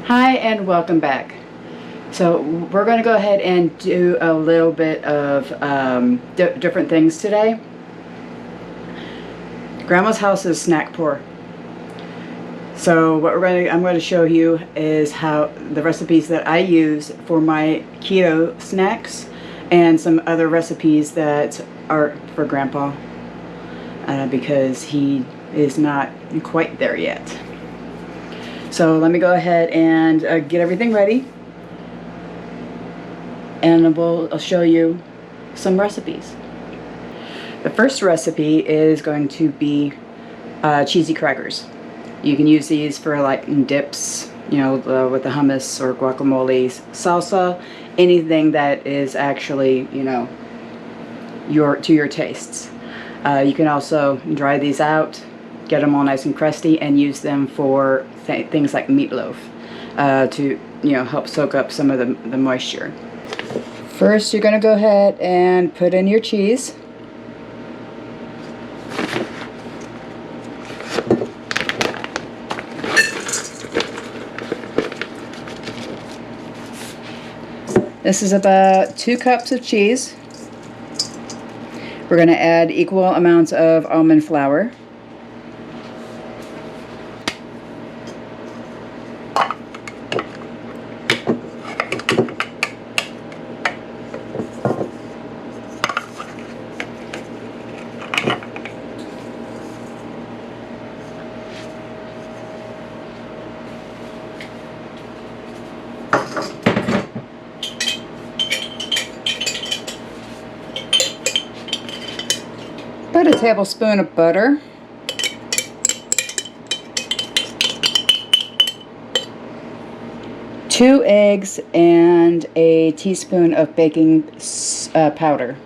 Hi and welcome back. So we're going to go ahead and do a little bit of different things today. Grandma's house is snack poor. So what I'm going to show you is how the recipes that I use for my keto snacks and some other recipes that are for Grandpa because he is not quite there yet. So let me go ahead and get everything ready, and I'll show you some recipes. The first recipe is going to be cheesy crackers. You can use these for like dips, you know, with the hummus or guacamole, salsa, anything that is actually, you know, to your tastes. You can also dry these out, get them all nice and crusty, and use them for things like meatloaf to, you know, help soak up some of the moisture. First, you're going to go ahead and put in your cheese. This is about 2 cups of cheese. We're going to add equal amounts of almond flour. About a tablespoon of butter. Two eggs and a teaspoon of baking powder.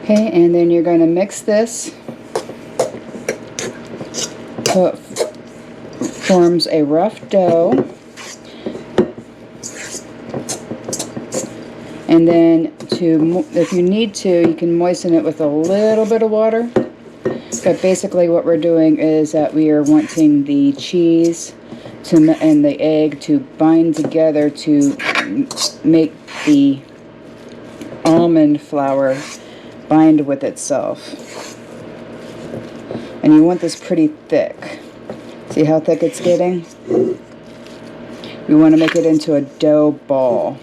Okay, and then you're going to mix this so it forms a rough dough. And then if you need to, you can moisten it with a little bit of water. But basically what we're doing is that we are wanting the cheese and the egg to bind together to make the almond flour bind with itself. And you want this pretty thick. See how thick it's getting? We want to make it into a dough ball.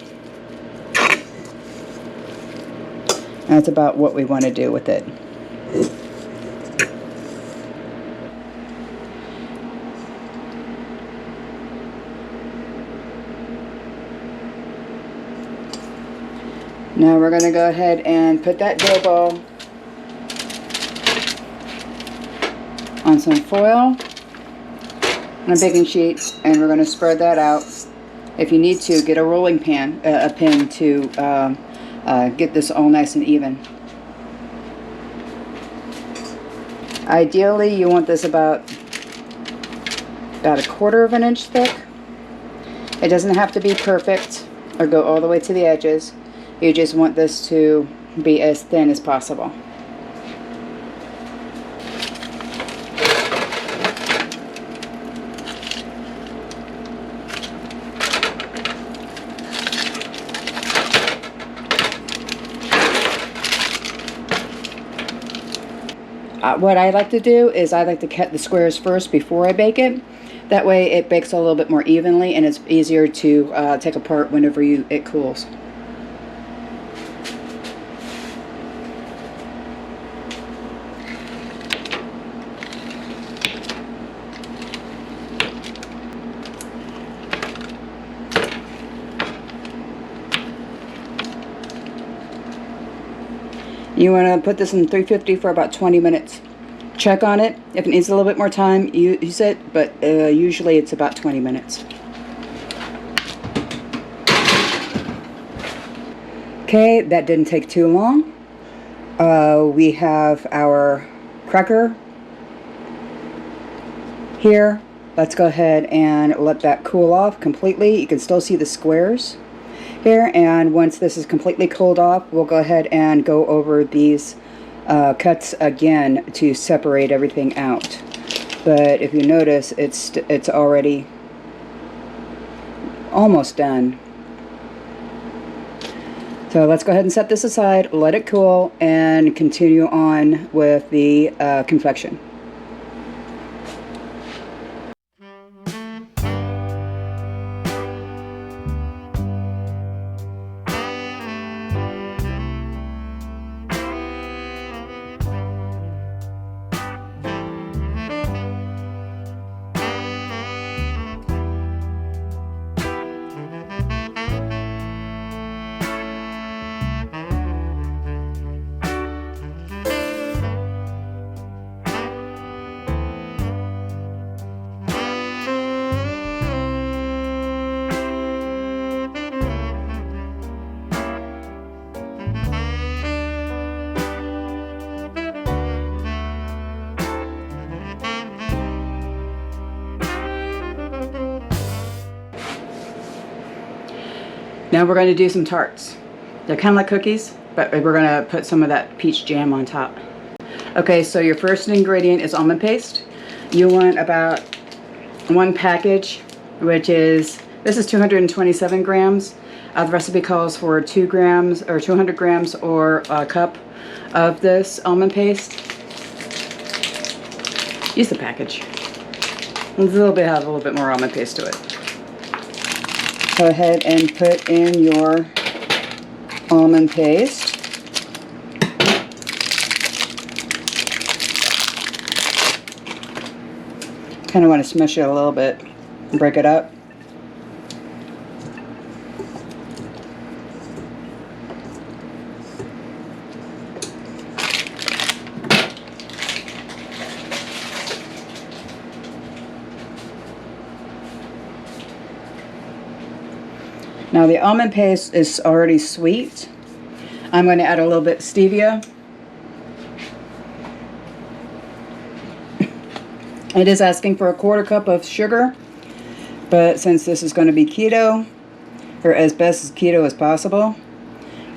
That's about what we want to do with it. Now we're going to go ahead and put that dough ball on some foil on a baking sheet, and we're going to spread that out. If you need to, get a rolling pin to get this all nice and even. Ideally, you want this about a 1/4 of an inch thick. It doesn't have to be perfect or go all the way to the edges. You just want this to be as thin as possible. What I like to do is I like to cut the squares first before I bake it. That way it bakes a little bit more evenly and it's easier to take apart whenever it cools. You want to put this in 350 for about 20 minutes. Check on it. If it needs a little bit more time, use it, but usually it's about 20 minutes. Okay, that didn't take too long. We have our cracker here. Let's go ahead and let that cool off completely. You can still see the squares here, and once this is completely cooled off, we'll go ahead and go over these cuts again to separate everything out. But if you notice, it's already almost done. So let's go ahead and set this aside, let it cool, and continue on with the confection. Now we're going to do some tarts. They're kind of like cookies, but we're going to put some of that peach jam on top. Okay, so your first ingredient is almond paste. You want about 1 package, which is, this is 227 grams. The recipe calls for 2 grams or 200 grams or a cup of this almond paste. Use the package. It's a little bit, have a little bit more almond paste to it. Go ahead and put in your almond paste. Kind of want to smush it a little bit and break it up. Now the almond paste is already sweet. I'm going to add a little bit of stevia. It is asking for a 1/4 cup of sugar, but since this is going to be keto, or as best as keto as possible,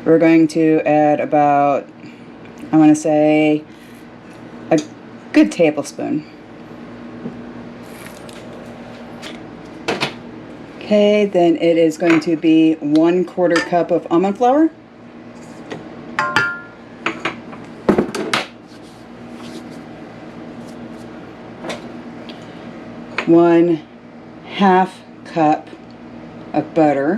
we're going to add about, I want to say, a good tablespoon. Okay, then it is going to be 1/4 cup of almond flour. ½ cup of butter.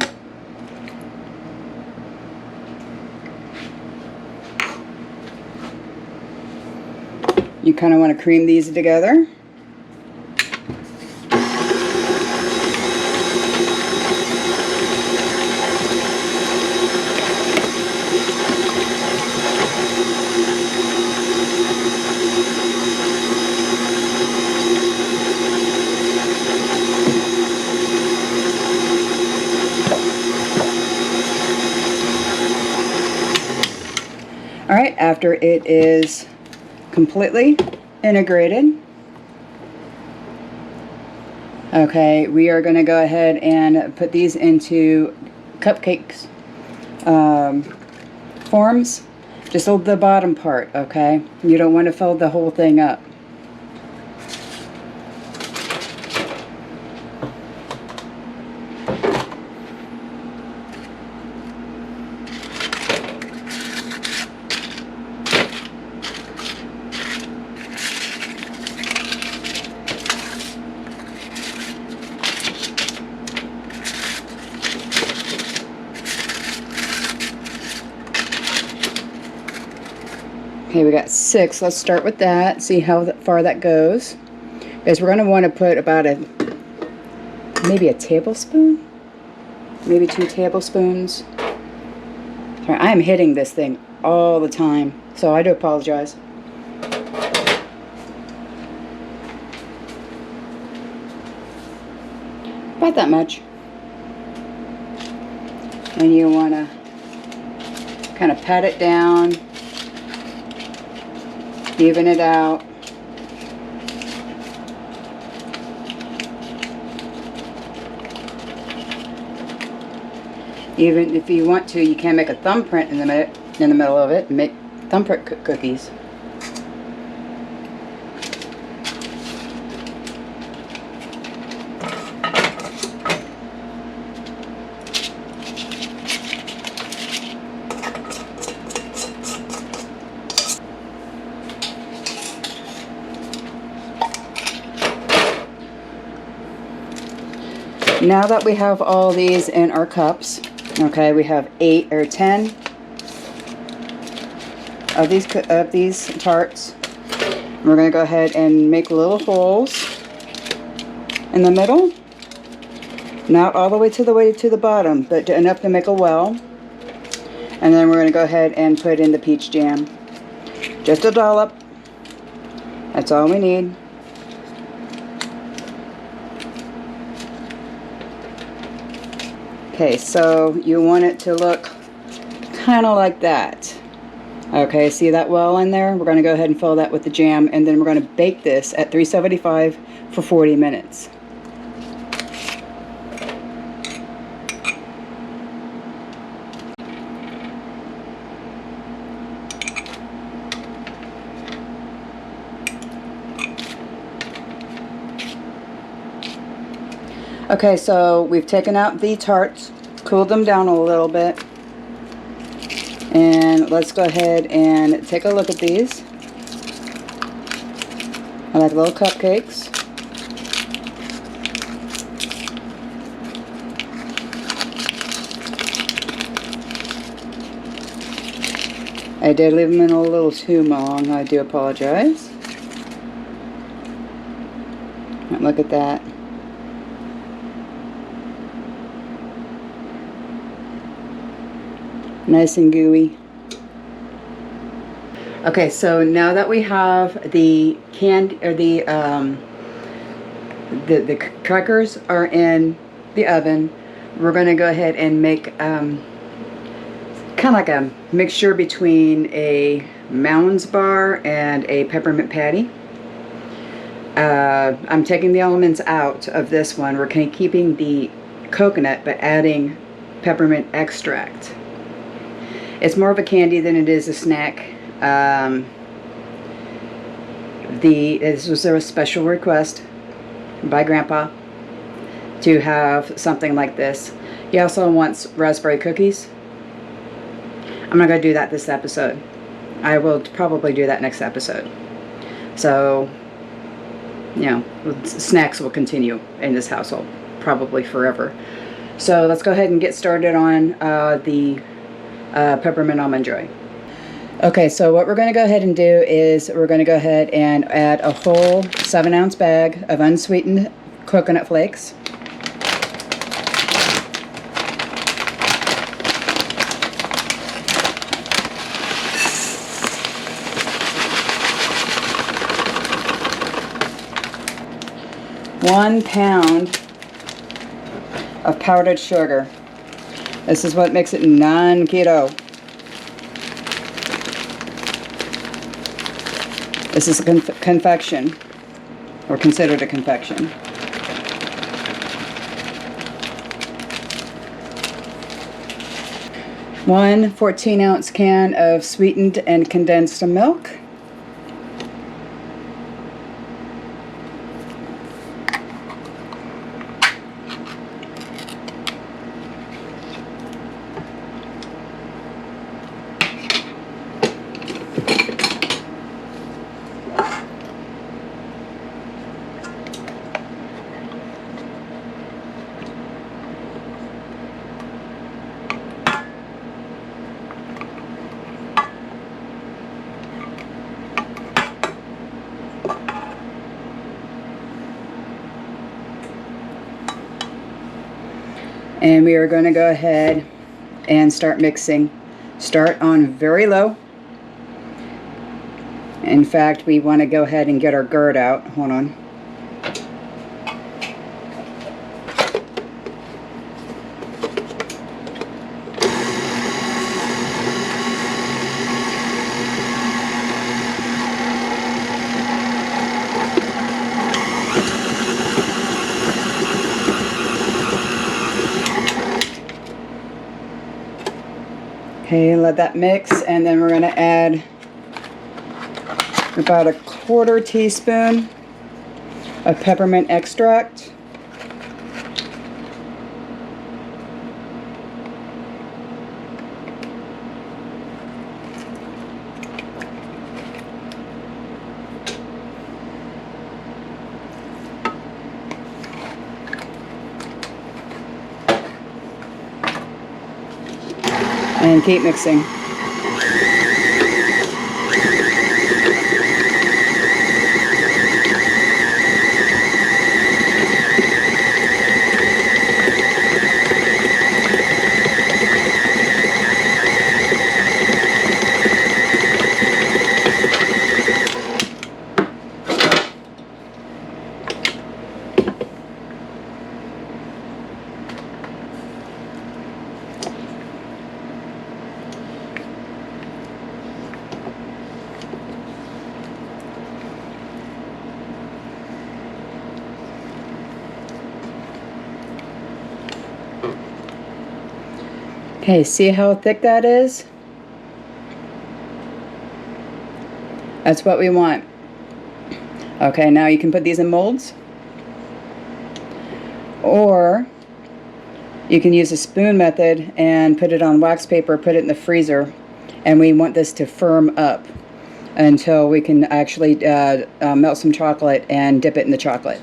You kind of want to cream these together. Alright, after it is completely integrated, okay, we are going to go ahead and put these into cupcakes forms. Just hold the bottom part, okay? You don't want to fold the whole thing up. Okay, we got 6. Let's start with that. See how far that goes. Guys, we're going to want to put about maybe a tablespoon? Maybe 2 tablespoons. Sorry, I am hitting this thing all the time, so I do apologize. About that much. And you want to kind of pat it down, even it out. Even if you want to, you can make a thumbprint in the middle of it and make thumbprint cookies. Now that we have all these in our cups, okay, we have 8 or 10 of these tarts. We're going to go ahead and make little holes in the middle, not all the way to the bottom, but enough to make a well. And then we're going to go ahead and put in the peach jam. Just a dollop. That's all we need. Okay, so you want it to look kind of like that. Okay, see that well in there? We're going to go ahead and fill that with the jam, and then we're going to bake this at 375 for 40 minutes. Okay, so we've taken out the tarts, cooled them down a little bit, and let's go ahead and take a look at these. I like little cupcakes. I did leave them in a little too long, I do apologize. Look at that. Nice and gooey. Okay, so now that we have the the crackers are in the oven, we're going to go ahead and make kind of like a mixture between a Mounds bar and a peppermint patty. I'm taking the almonds out of this one. We're kind of keeping the coconut but adding peppermint extract. It's more of a candy than it is a snack. This was a special request by Grandpa to have something like this. He also wants raspberry cookies. I'm not going to do that this episode. I will probably do that next episode. So, you know, snacks will continue in this household, probably forever. So let's go ahead and get started on the peppermint almond joy. Okay, so what we're going to go ahead and do is we're going to go ahead and add a whole 7-ounce bag of unsweetened coconut flakes. One pound of powdered sugar. This is what makes it non-keto. This is a confection, or considered a confection. One 14-ounce can of sweetened and condensed milk. And we are going to go ahead and start mixing Start on very low. In fact, we want to go ahead and get our gourd out. Hold on. Okay, let that mix, and then we're going to add about a 1/4 teaspoon of peppermint extract. And keep mixing. Okay, see how thick that is? That's what we want. Okay, now you can put these in molds, or you can use a spoon method and put it on wax paper, put it in the freezer, and we want this to firm up until we can actually melt some chocolate and dip it in the chocolate.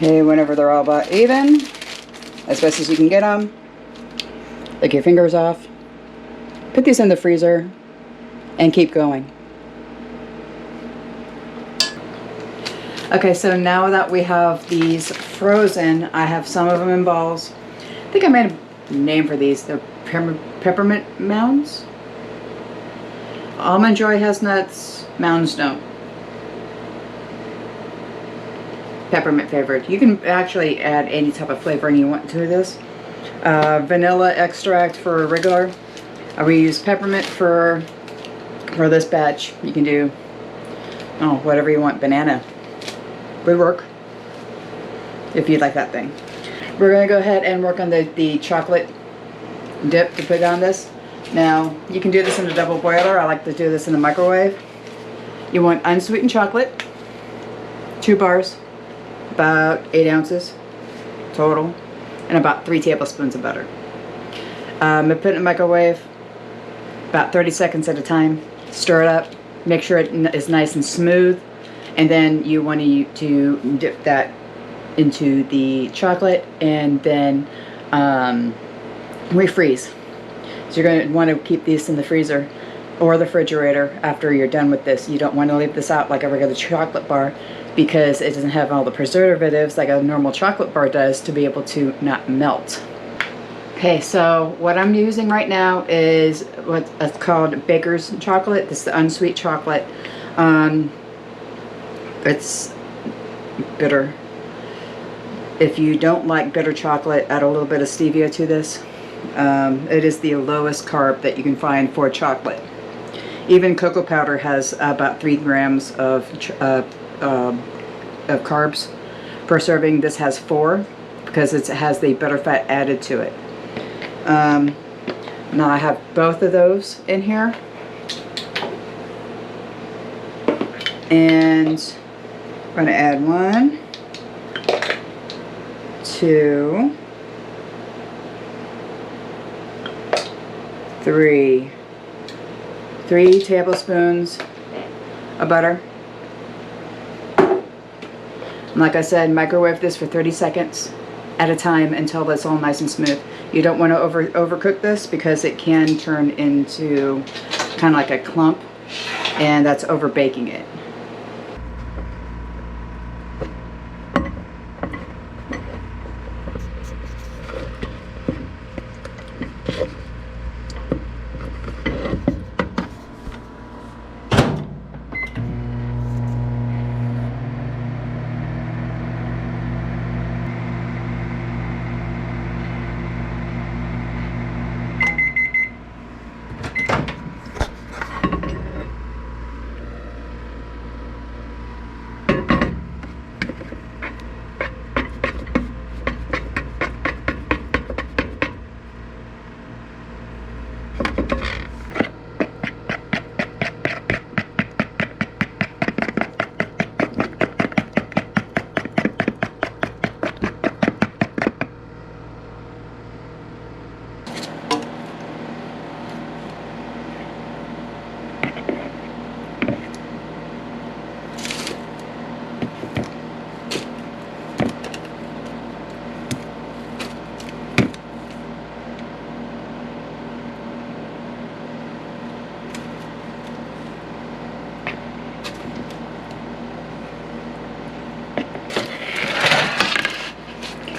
Okay, whenever they're all about even, as best as you can get them, lick your fingers off, put these in the freezer, and keep going. Okay, so now that we have these frozen, I have some of them in balls. I think I made a name for these. They're peppermint mounds. Almond Joy has nuts, mounds don't. Peppermint flavored. You can actually add any type of flavoring you want to this. Vanilla extract for regular. We use peppermint for this batch. You can do whatever you want. Banana would work if you'd like that thing. We're going to go ahead and work on the chocolate dip to put on this. Now you can do this in a double boiler. I like to do this in the microwave. You want unsweetened chocolate, 2 bars. About 8 ounces total, and about 3 tablespoons of butter. I put it in the microwave about 30 seconds at a time. Stir it up, make sure it is nice and smooth, and then you want to dip that into the chocolate and then refreeze. So you're going to want to keep these in the freezer or the refrigerator after you're done with this. You don't want to leave this out like a regular chocolate bar, because it doesn't have all the preservatives like a normal chocolate bar does to be able to not melt. Okay, so what I'm using right now is what's called baker's chocolate. This is the unsweet chocolate. It's bitter. If you don't like bitter chocolate, add a little bit of stevia to this. It is the lowest carb that you can find for chocolate. Even cocoa powder has about 3 grams of carbs per serving. This has 4 because it has the butterfat added to it. Now I have both of those in here, and I'm going to add 1, 2, 3 tablespoons of butter. And like I said, microwave this for 30 seconds at a time until it's all nice and smooth. You don't want to overcook this because it can turn into kind of like a clump, and that's over baking it.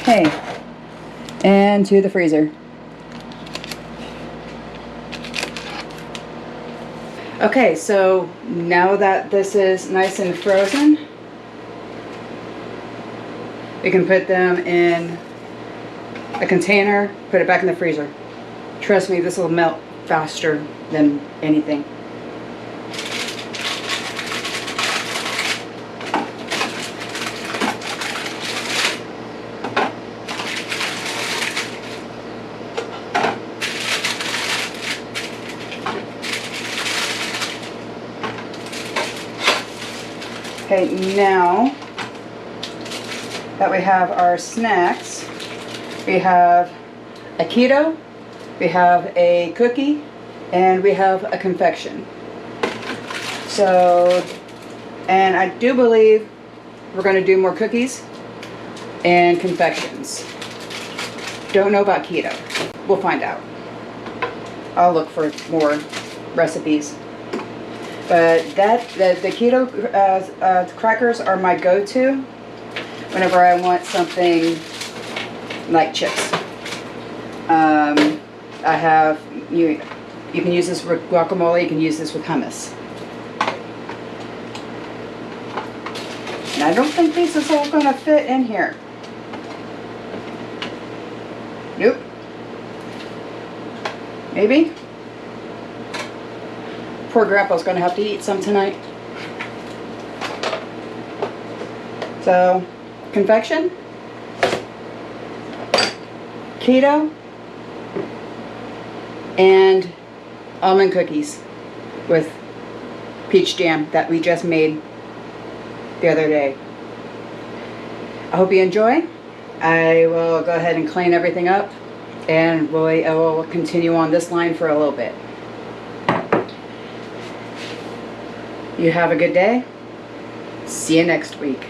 Okay, and to the freezer. Okay, so now that this is nice and frozen, we can put them in a container, put it back in the freezer. Trust me, this will melt faster than anything. Okay, now that we have our snacks, we have a keto, we have a cookie, and we have a confection. So, and I do believe we're going to do more cookies and confections. Don't know about keto. We'll find out. I'll look for more recipes. But the keto crackers are my go-to whenever I want something like chips. I have, you can use this with guacamole, you can use this with hummus. And I don't think this is all going to fit in here. Nope. Maybe. Poor Grandpa's going to have to eat some tonight. So, confection, keto, and almond cookies with peach jam that we just made the other day. I hope you enjoy. I will go ahead and clean everything up, and I will continue on this line for a little bit. You have a good day. See you next week.